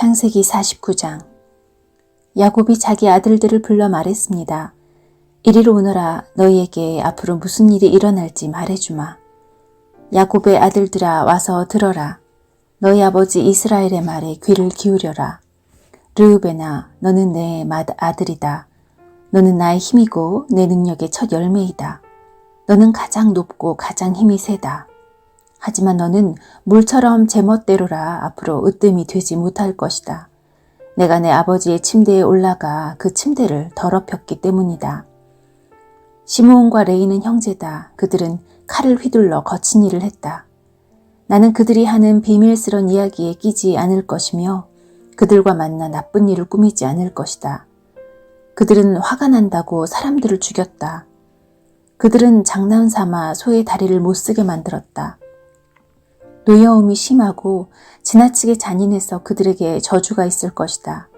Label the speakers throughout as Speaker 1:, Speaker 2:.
Speaker 1: 창세기 49장. 야곱이 자기 아들들을 불러 말했습니다. 이리로 오너라. 너희에게 앞으로 무슨 일이 일어날지 말해주마. 야곱의 아들들아, 와서 들어라. 너희 아버지 이스라엘의 말에 귀를 기울여라. 르우벤아, 너는 내 맏아들이다. 너는 나의 힘이고 내 능력의 첫 열매이다. 너는 가장 높고 가장 힘이 세다. 하지만 너는 물처럼 제멋대로라. 앞으로 으뜸이 되지 못할 것이다. 내가 내 아버지의 침대에 올라가 그 침대를 더럽혔기 때문이다. 시므온과 레이는 형제다. 그들은 칼을 휘둘러 거친 일을 했다. 나는 그들이 하는 비밀스런 이야기에 끼지 않을 것이며 그들과 만나 나쁜 일을 꾸미지 않을 것이다. 그들은 화가 난다고 사람들을 죽였다. 그들은 장난삼아 소의 다리를 못쓰게 만들었다. 노여움이 심하고 지나치게 잔인해서 그들에게 저주가 있을 것이다.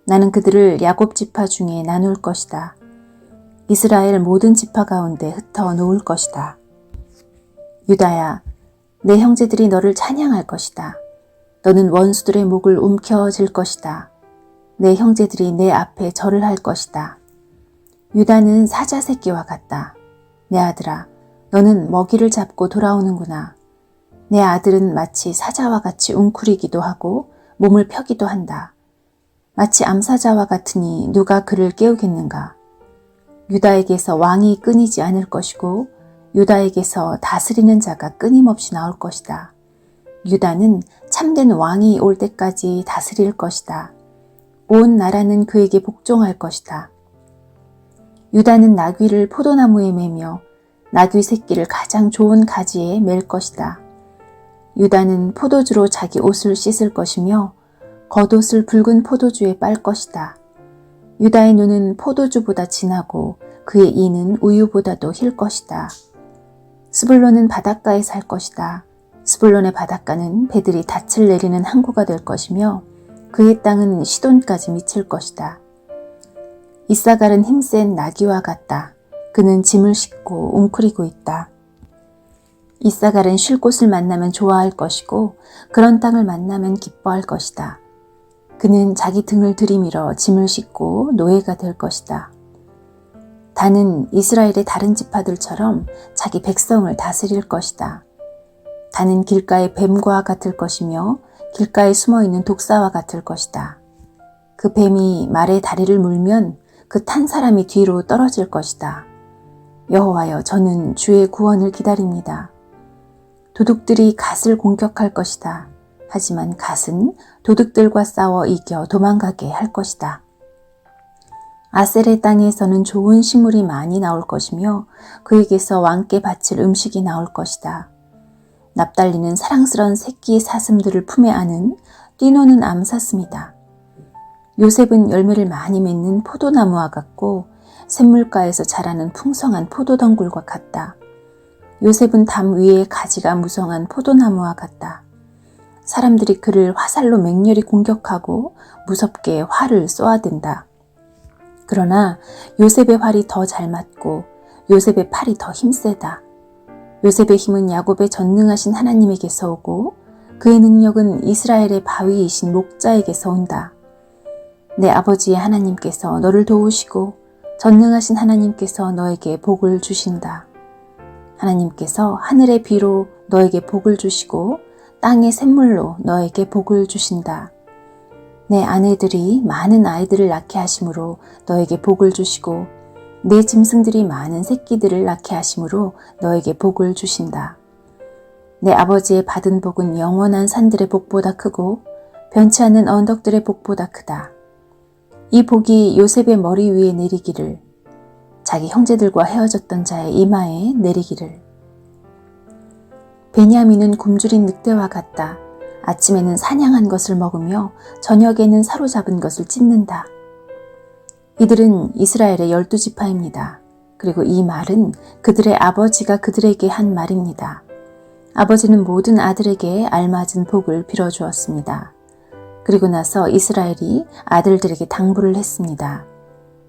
Speaker 1: 나는 그들을 야곱 지파 중에 나눌 것이다. 이스라엘 모든 지파 가운데 흩어 놓을 것이다. 유다야, 내 형제들이 너를 찬양할 것이다. 너는 원수들의 목을 움켜쥘 것이다. 내 형제들이 내 앞에 절을 할 것이다. 유다는 사자 새끼와 같다. 내 아들아, 너는 먹이를 잡고 돌아오는구나. 내 아들은 마치 사자와 같이 웅크리기도 하고 몸을 펴기도 한다. 마치 암사자와 같으니 누가 그를 깨우겠는가. 유다에게서 왕이 끊이지 않을 것이고 유다에게서 다스리는 자가 끊임없이 나올 것이다. 유다는 참된 왕이 올 때까지 다스릴 것이다. 온 나라는 그에게 복종할 것이다. 유다는 나귀를 포도나무에 매며 나귀 새끼를 가장 좋은 가지에 맬 것이다. 유다는 포도주로 자기 옷을 씻을 것이며 겉옷을 붉은 포도주에 빨 것이다. 유다의 눈은 포도주보다 진하고 그의 이는 우유보다도 힐 것이다. 스불론은 바닷가에 살 것이다. 스불론의 바닷가는 배들이 닻을 내리는 항구가 될 것이며 그의 땅은 시돈까지 미칠 것이다. 이사갈은 힘센 나귀와 같다. 그는 짐을 싣고 웅크리고 있다. 이사갈은 쉴 곳을 만나면 좋아할 것이고 그런 땅을 만나면 기뻐할 것이다. 그는 자기 등을 들이밀어 짐을 싣고 노예가 될 것이다. 단은 이스라엘의 다른 지파들처럼 자기 백성을 다스릴 것이다. 단은 길가의 뱀과 같을 것이며 길가에 숨어있는 독사와 같을 것이다. 그 뱀이 말의 다리를 물면 그 탄 사람이 뒤로 떨어질 것이다. 여호와여, 저는 주의 구원을 기다립니다. 도둑들이 갓을 공격할 것이다. 하지만 갓은 도둑들과 싸워 이겨 도망가게 할 것이다. 아셀의 땅에서는 좋은 식물이 많이 나올 것이며 그에게서 왕께 바칠 음식이 나올 것이다. 납달리는 사랑스러운 새끼 사슴들을 품에 안은 뛰노는 암사슴이다. 요셉은 열매를 많이 맺는 포도나무와 같고 샘물가에서 자라는 풍성한 포도덩굴과 같다. 요셉은 담 위에 가지가 무성한 포도나무와 같다. 사람들이 그를 화살로 맹렬히 공격하고 무섭게 활을 쏘아댄다. 그러나 요셉의 활이 더 잘 맞고 요셉의 팔이 더 힘세다. 요셉의 힘은 야곱의 전능하신 하나님에게서 오고 그의 능력은 이스라엘의 바위이신 목자에게서 온다. 내 아버지의 하나님께서 너를 도우시고 전능하신 하나님께서 너에게 복을 주신다. 하나님께서 하늘의 비로 너에게 복을 주시고 땅의 샘물로 너에게 복을 주신다. 내 아내들이 많은 아이들을 낳게 하심으로 너에게 복을 주시고 내 짐승들이 많은 새끼들을 낳게 하심으로 너에게 복을 주신다. 내 아버지의 받은 복은 영원한 산들의 복보다 크고 변치 않는 언덕들의 복보다 크다. 이 복이 요셉의 머리 위에 내리기를, 자기 형제들과 헤어졌던 자의 이마에 내리기를. 베냐민은 굶주린 늑대와 같다. 아침에는 사냥한 것을 먹으며 저녁에는 사로잡은 것을 찢는다. 이들은 이스라엘의 12지파입니다. 그리고 이 말은 그들의 아버지가 그들에게 한 말입니다. 아버지는 모든 아들에게 알맞은 복을 빌어주었습니다. 그리고 나서 이스라엘이 아들들에게 당부를 했습니다.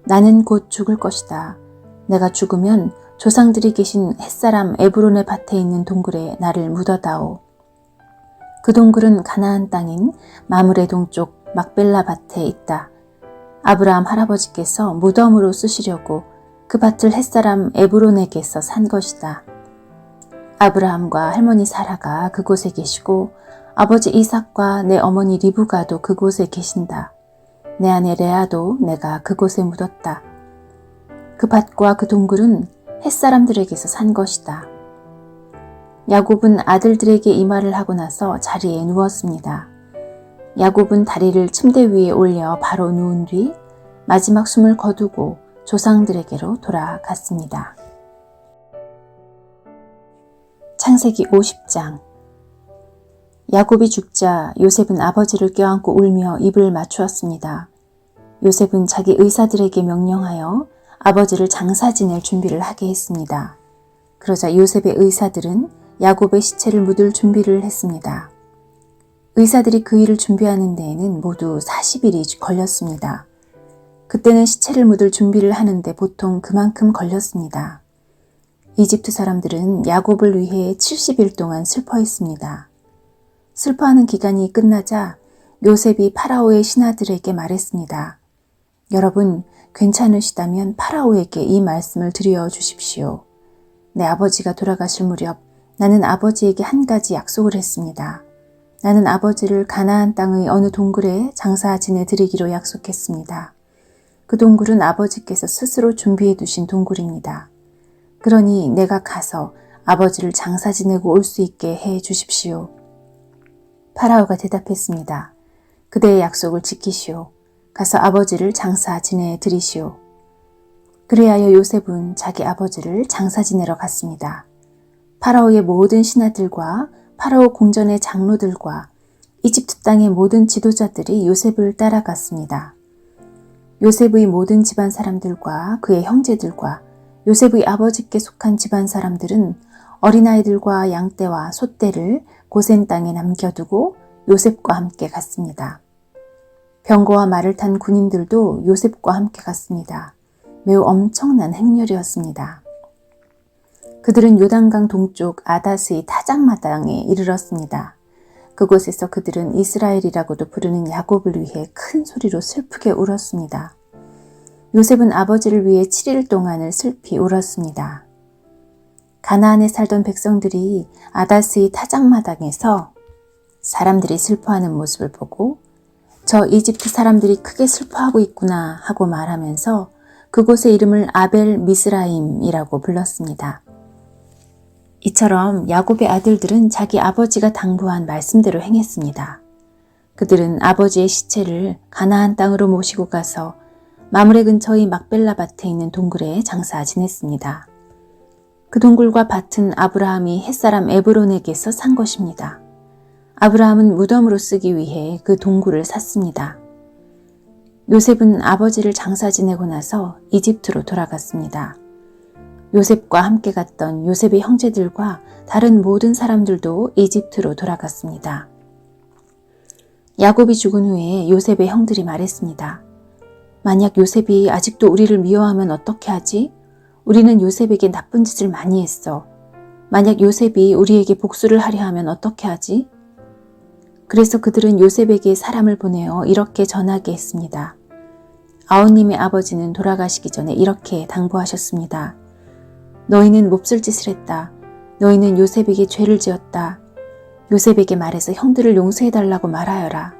Speaker 1: 나는 곧 죽을 것이다. 내가 죽으면 조상들이 계신 햇사람 에브론의 밭에 있는 동굴에 나를 묻어다오. 그 동굴은 가나안 땅인 마므레 동쪽 막벨라 밭에 있다. 아브라함 할아버지께서 무덤으로 쓰시려고 그 밭을 햇사람 에브론에게서 산 것이다. 아브라함과 할머니 사라가 그곳에 계시고 아버지 이삭과 내 어머니 리브가도 그곳에 계신다. 내 아내 레아도 내가 그곳에 묻었다. 그 밭과 그 동굴은 햇사람들에게서 산 것이다. 야곱은 아들들에게 이 말을 하고 나서 자리에 누웠습니다. 야곱은 다리를 침대 위에 올려 바로 누운 뒤 마지막 숨을 거두고 조상들에게로 돌아갔습니다. 창세기 50장. 야곱이 죽자 요셉은 아버지를 껴안고 울며 입을 맞추었습니다. 요셉은 자기 의사들에게 명령하여 아버지를 장사 지낼 준비를 하게 했습니다. 그러자 요셉의 의사들은 야곱의 시체를 묻을 준비를 했습니다. 의사들이 그 일을 준비하는 데에는 모두 40일이 걸렸습니다. 그때는 시체를 묻을 준비를 하는데 보통 그만큼 걸렸습니다. 이집트 사람들은 야곱을 위해 70일 동안 슬퍼했습니다. 슬퍼하는 기간이 끝나자 요셉이 파라오의 신하들에게 말했습니다. 여러분, 괜찮으시다면 파라오에게 이 말씀을 드려 주십시오. 내 아버지가 돌아가실 무렵 나는 아버지에게 한 가지 약속을 했습니다. 나는 아버지를 가나안 땅의 어느 동굴에 장사 지내드리기로 약속했습니다. 그 동굴은 아버지께서 스스로 준비해 두신 동굴입니다. 그러니 내가 가서 아버지를 장사 지내고 올 수 있게 해 주십시오. 파라오가 대답했습니다. 그대의 약속을 지키시오. 가서 아버지를 장사 지내드리시오. 그리하여 요셉은 자기 아버지를 장사 지내러 갔습니다. 파라오의 모든 신하들과 파라오 궁전의 장로들과 이집트 땅의 모든 지도자들이 요셉을 따라갔습니다. 요셉의 모든 집안 사람들과 그의 형제들과 요셉의 아버지께 속한 집안 사람들은 어린아이들과 양떼와 소떼를 고센 땅에 남겨두고 요셉과 함께 갔습니다. 병거와 말을 탄 군인들도 요셉과 함께 갔습니다. 매우 엄청난 행렬이었습니다. 그들은 요단강 동쪽 아닷의 타작마당에 이르렀습니다. 그곳에서 그들은 이스라엘이라고도 부르는 야곱을 위해 큰 소리로 슬프게 울었습니다. 요셉은 아버지를 위해 7일 동안을 슬피 울었습니다. 가나안에 살던 백성들이 아닷의 타작마당에서 사람들이 슬퍼하는 모습을 보고 저 이집트 사람들이 크게 슬퍼하고 있구나 하고 말하면서 그곳의 이름을 아벨 미스라임이라고 불렀습니다. 이처럼 야곱의 아들들은 자기 아버지가 당부한 말씀대로 행했습니다. 그들은 아버지의 시체를 가나안 땅으로 모시고 가서 마므레 근처의 막벨라 밭에 있는 동굴에 장사 지냈습니다. 그 동굴과 밭은 아브라함이 햇사람 에브론에게서 산 것입니다. 아브라함은 무덤으로 쓰기 위해 그 동굴을 샀습니다. 요셉은 아버지를 장사 지내고 나서 이집트로 돌아갔습니다. 요셉과 함께 갔던 요셉의 형제들과 다른 모든 사람들도 이집트로 돌아갔습니다. 야곱이 죽은 후에 요셉의 형들이 말했습니다. 만약 요셉이 아직도 우리를 미워하면 어떻게 하지? 우리는 요셉에게 나쁜 짓을 많이 했어. 만약 요셉이 우리에게 복수를 하려 하면 어떻게 하지? 그래서 그들은 요셉에게 사람을 보내어 이렇게 전하게 했습니다. 아우님의 아버지는 돌아가시기 전에 이렇게 당부하셨습니다. 너희는 몹쓸 짓을 했다. 너희는 요셉에게 죄를 지었다. 요셉에게 말해서 형들을 용서해달라고 말하여라.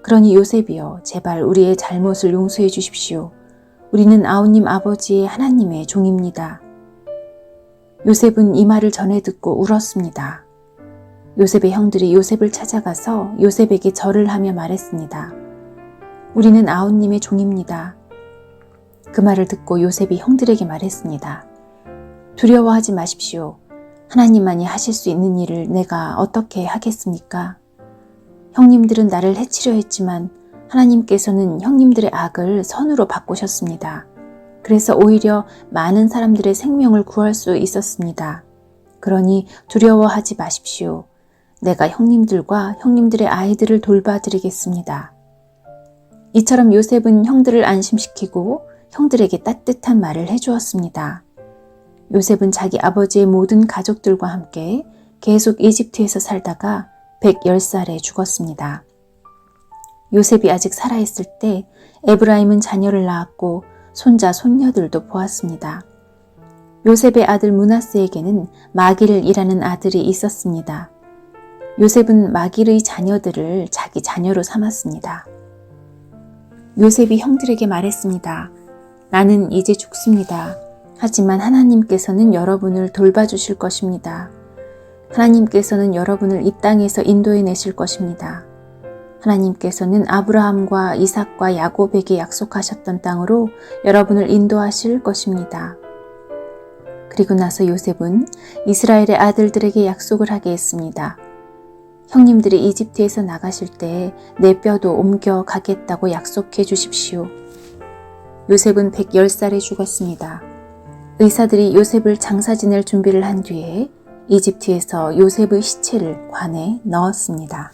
Speaker 1: 그러니 요셉이여, 제발 우리의 잘못을 용서해 주십시오. 우리는 아우님 아버지의 하나님의 종입니다. 요셉은 이 말을 전해 듣고 울었습니다. 요셉의 형들이 요셉을 찾아가서 요셉에게 절을 하며 말했습니다. 우리는 아우님의 종입니다. 그 말을 듣고 요셉이 형들에게 말했습니다. 두려워하지 마십시오. 하나님만이 하실 수 있는 일을 내가 어떻게 하겠습니까? 형님들은 나를 해치려 했지만 하나님께서는 형님들의 악을 선으로 바꾸셨습니다. 그래서 오히려 많은 사람들의 생명을 구할 수 있었습니다. 그러니 두려워하지 마십시오. 내가 형님들과 형님들의 아이들을 돌봐드리겠습니다. 이처럼 요셉은 형들을 안심시키고 형들에게 따뜻한 말을 해주었습니다. 요셉은 자기 아버지의 모든 가족들과 함께 계속 이집트에서 살다가 110살에 죽었습니다. 요셉이 아직 살아있을 때 에브라임은 자녀를 낳았고 손자, 손녀들도 보았습니다. 요셉의 아들 므낫세에게는 마길이라는 아들이 있었습니다. 요셉은 마길의 자녀들을 자기 자녀로 삼았습니다. 요셉이 형들에게 말했습니다. 나는 이제 죽습니다. 하지만 하나님께서는 여러분을 돌봐주실 것입니다. 하나님께서는 여러분을 이 땅에서 인도해 내실 것입니다. 하나님께서는 아브라함과 이삭과 야곱에게 약속하셨던 땅으로 여러분을 인도하실 것입니다. 그리고 나서 요셉은 이스라엘의 아들들에게 약속을 하게 했습니다. 형님들이 이집트에서 나가실 때 내 뼈도 옮겨 가겠다고 약속해 주십시오. 요셉은 110살에 죽었습니다. 의사들이 요셉을 장사 지낼 준비를 한 뒤에 이집트에서 요셉의 시체를 관에 넣었습니다.